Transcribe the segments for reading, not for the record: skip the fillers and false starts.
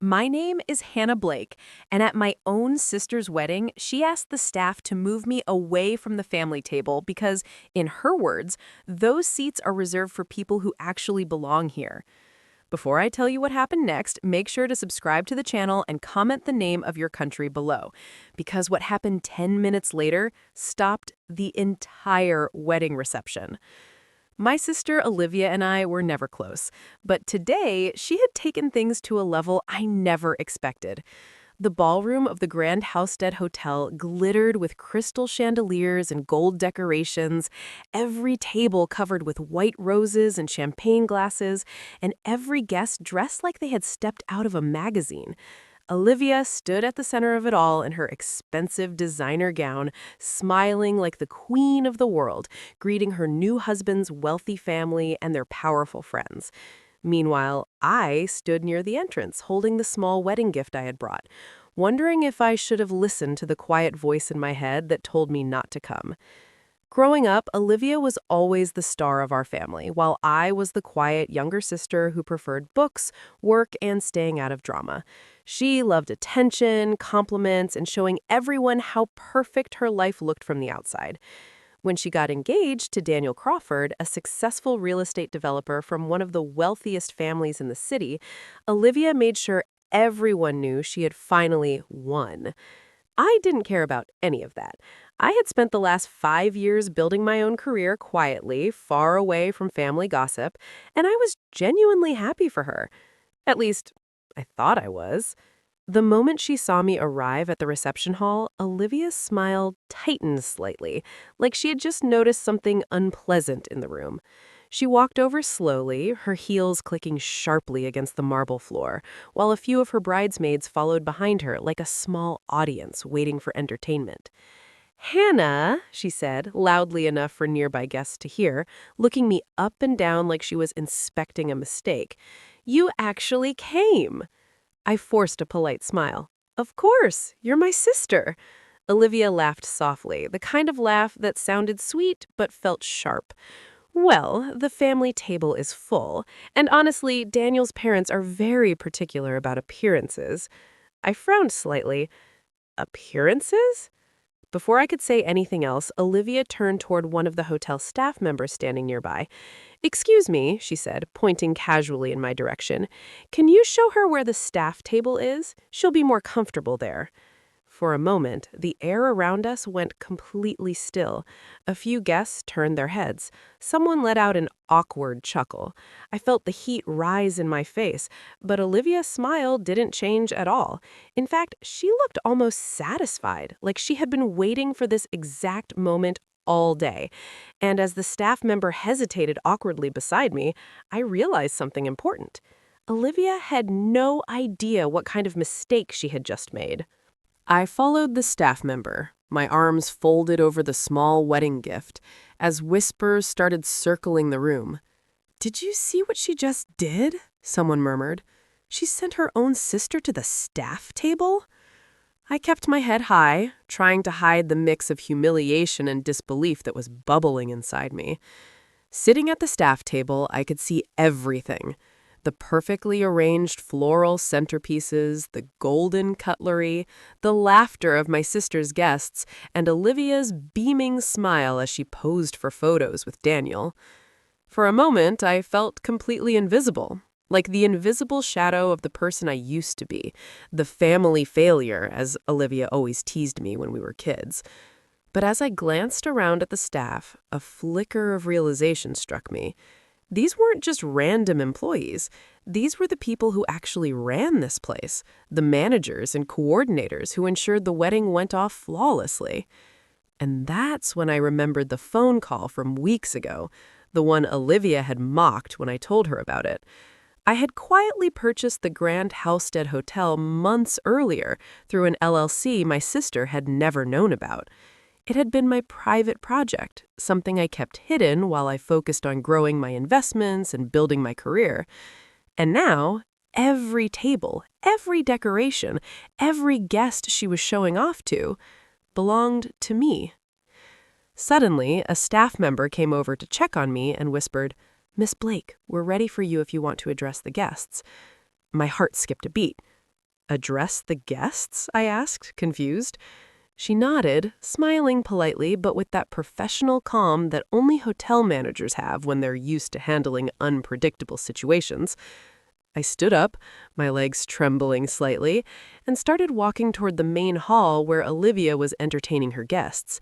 My name is Hannah Blake, and at my own sister's wedding, she asked the staff to move me away from the family table because, in her words, those seats are reserved for people who actually belong here. Before I tell you what happened next, make sure to subscribe to the channel and comment the name of your country below, because what happened 10 minutes later stopped the entire wedding reception. My sister Olivia and I were never close, but today she had taken things to a level I never expected. The ballroom of the Grand Housestead Hotel glittered with crystal chandeliers and gold decorations, every table covered with white roses and champagne glasses, and every guest dressed like they had stepped out of a magazine. Olivia stood at the center of it all in her expensive designer gown, smiling like the queen of the world, greeting her new husband's wealthy family and their powerful friends. Meanwhile, I stood near the entrance, holding the small wedding gift I had brought, wondering if I should have listened to the quiet voice in my head that told me not to come. Growing up, Olivia was always the star of our family, while I was the quiet younger sister who preferred books, work, and staying out of drama. She loved attention, compliments, and showing everyone how perfect her life looked from the outside. When she got engaged to Daniel Crawford, a successful real estate developer from one of the wealthiest families in the city, Olivia made sure everyone knew she had finally won. I didn't care about any of that. I had spent the last 5 years building my own career quietly, far away from family gossip, and I was genuinely happy for her. At least, I thought I was. The moment she saw me arrive at the reception hall, Olivia's smile tightened slightly, like she had just noticed something unpleasant in the room. She walked over slowly, her heels clicking sharply against the marble floor, while a few of her bridesmaids followed behind her like a small audience waiting for entertainment. "Hannah," she said, loudly enough for nearby guests to hear, looking me up and down like she was inspecting a mistake. "You actually came." I forced a polite smile. "Of course, you're my sister." Olivia laughed softly, the kind of laugh that sounded sweet but felt sharp. "Well, the family table is full, and honestly, Daniel's parents are very particular about appearances." I frowned slightly. Appearances? Before I could say anything else, Olivia turned toward one of the hotel staff members standing nearby. "Excuse me," she said, pointing casually in my direction. "Can you show her where the staff table is? She'll be more comfortable there." For a moment, the air around us went completely still. A few guests turned their heads. Someone let out an awkward chuckle. I felt the heat rise in my face, but Olivia's smile didn't change at all. In fact, she looked almost satisfied, like she had been waiting for this exact moment all day. And as the staff member hesitated awkwardly beside me, I realized something important. Olivia had no idea what kind of mistake she had just made. I followed the staff member, my arms folded over the small wedding gift, as whispers started circling the room. "Did you see what she just did?" someone murmured. "She sent her own sister to the staff table?" I kept my head high, trying to hide the mix of humiliation and disbelief that was bubbling inside me. Sitting at the staff table, I could see everything. The perfectly arranged floral centerpieces, the golden cutlery, the laughter of my sister's guests, and Olivia's beaming smile as she posed for photos with Daniel. For a moment, I felt completely invisible, like the invisible shadow of the person I used to be, the family failure, as Olivia always teased me when we were kids. But as I glanced around at the staff, a flicker of realization struck me. These weren't just random employees. These were the people who actually ran this place, the managers and coordinators who ensured the wedding went off flawlessly. And that's when I remembered the phone call from weeks ago, the one Olivia had mocked when I told her about it. I had quietly purchased the Grand Housestead Hotel months earlier through an LLC my sister had never known about. It had been my private project, something I kept hidden while I focused on growing my investments and building my career. And now, every table, every decoration, every guest she was showing off to belonged to me. Suddenly, a staff member came over to check on me and whispered, "Miss Blake, we're ready for you if you want to address the guests." My heart skipped a beat. Address the guests? I asked, confused. She nodded, smiling politely, but with that professional calm that only hotel managers have when they're used to handling unpredictable situations. I stood up, my legs trembling slightly, and started walking toward the main hall where Olivia was entertaining her guests.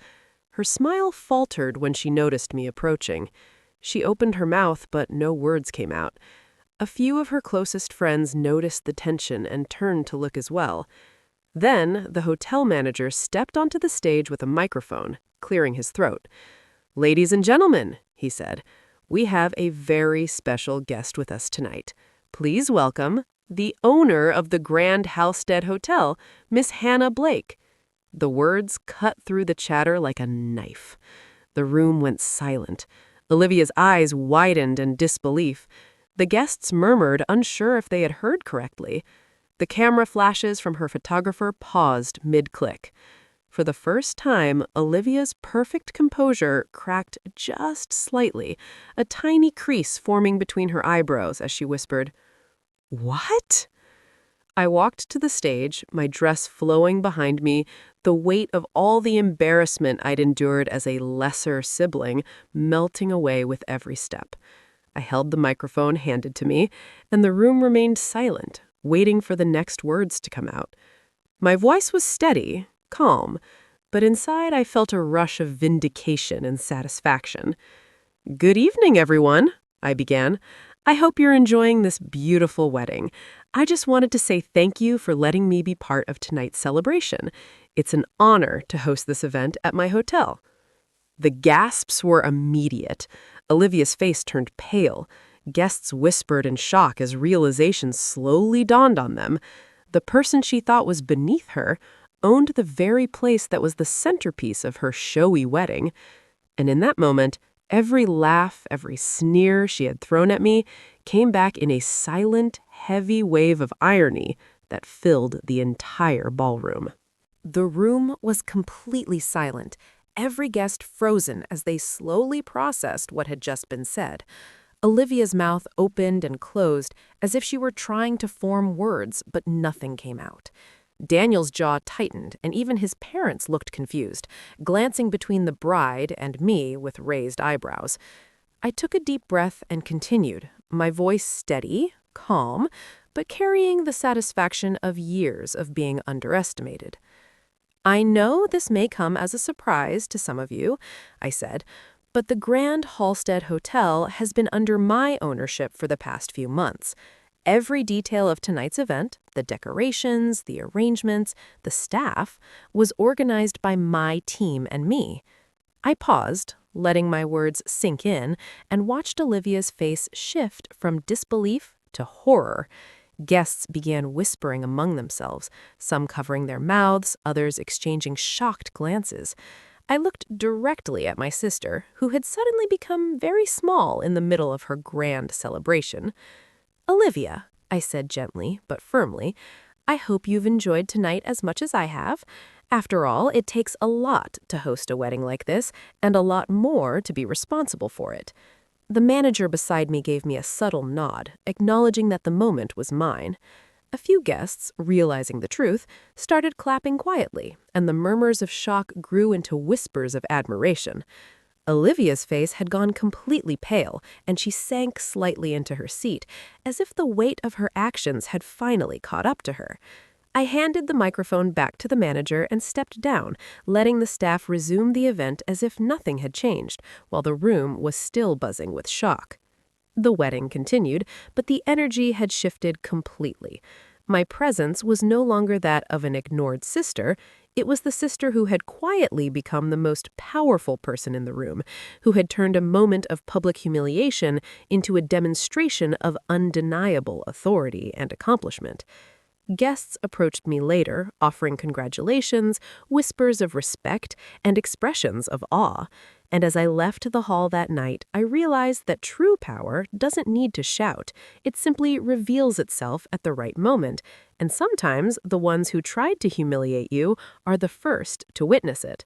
Her smile faltered when she noticed me approaching. She opened her mouth, but no words came out. A few of her closest friends noticed the tension and turned to look as well. Then, the hotel manager stepped onto the stage with a microphone, clearing his throat. "Ladies and gentlemen," he said, "we have a very special guest with us tonight. Please welcome the owner of the Grand Halstead Hotel, Miss Hannah Blake." The words cut through the chatter like a knife. The room went silent. Olivia's eyes widened in disbelief. The guests murmured, unsure if they had heard correctly. The camera flashes from her photographer paused mid-click. For the first time, Olivia's perfect composure cracked just slightly, a tiny crease forming between her eyebrows as she whispered, "What?" I walked to the stage, my dress flowing behind me, the weight of all the embarrassment I'd endured as a lesser sibling melting away with every step. I held the microphone handed to me, and the room remained silent, waiting for the next words to come out. My voice was steady, calm, but inside I felt a rush of vindication and satisfaction. "Good evening, everyone," I began. "I hope you're enjoying this beautiful wedding. I just wanted to say thank you for letting me be part of tonight's celebration. It's an honor to host this event at my hotel." The gasps were immediate. Olivia's face turned pale. Guests whispered in shock as realization slowly dawned on them. The person she thought was beneath her owned the very place that was the centerpiece of her showy wedding. And in that moment, every laugh, every sneer she had thrown at me came back in a silent, heavy wave of irony that filled the entire ballroom. The room was completely silent, every guest frozen as they slowly processed what had just been said. Olivia's mouth opened and closed as if she were trying to form words, but nothing came out. Daniel's jaw tightened, and even his parents looked confused, glancing between the bride and me with raised eyebrows. I took a deep breath and continued, my voice steady, calm, but carrying the satisfaction of years of being underestimated. "I know this may come as a surprise to some of you," I said, "but the Grand Halstead Hotel has been under my ownership for the past few months. Every detail of tonight's event, the decorations, the arrangements, the staff, was organized by my team and me." I paused, letting my words sink in, and watched Olivia's face shift from disbelief to horror. Guests began whispering among themselves, some covering their mouths, others exchanging shocked glances. I looked directly at my sister, who had suddenly become very small in the middle of her grand celebration. "Olivia," I said gently but firmly, "I hope you've enjoyed tonight as much as I have. After all, it takes a lot to host a wedding like this, and a lot more to be responsible for it." The manager beside me gave me a subtle nod, acknowledging that the moment was mine. A few guests, realizing the truth, started clapping quietly, and the murmurs of shock grew into whispers of admiration. Olivia's face had gone completely pale, and she sank slightly into her seat, as if the weight of her actions had finally caught up to her. I handed the microphone back to the manager and stepped down, letting the staff resume the event as if nothing had changed, while the room was still buzzing with shock. The wedding continued, but the energy had shifted completely. My presence was no longer that of an ignored sister. It was the sister who had quietly become the most powerful person in the room, who had turned a moment of public humiliation into a demonstration of undeniable authority and accomplishment. Guests approached me later, offering congratulations, whispers of respect, and expressions of awe. And as I left the hall that night, I realized that true power doesn't need to shout. It simply reveals itself at the right moment. And sometimes the ones who tried to humiliate you are the first to witness it.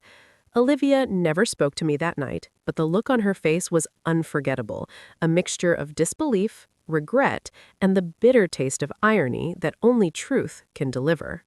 Olivia never spoke to me that night, but the look on her face was unforgettable, a mixture of disbelief, regret, and the bitter taste of irony that only truth can deliver.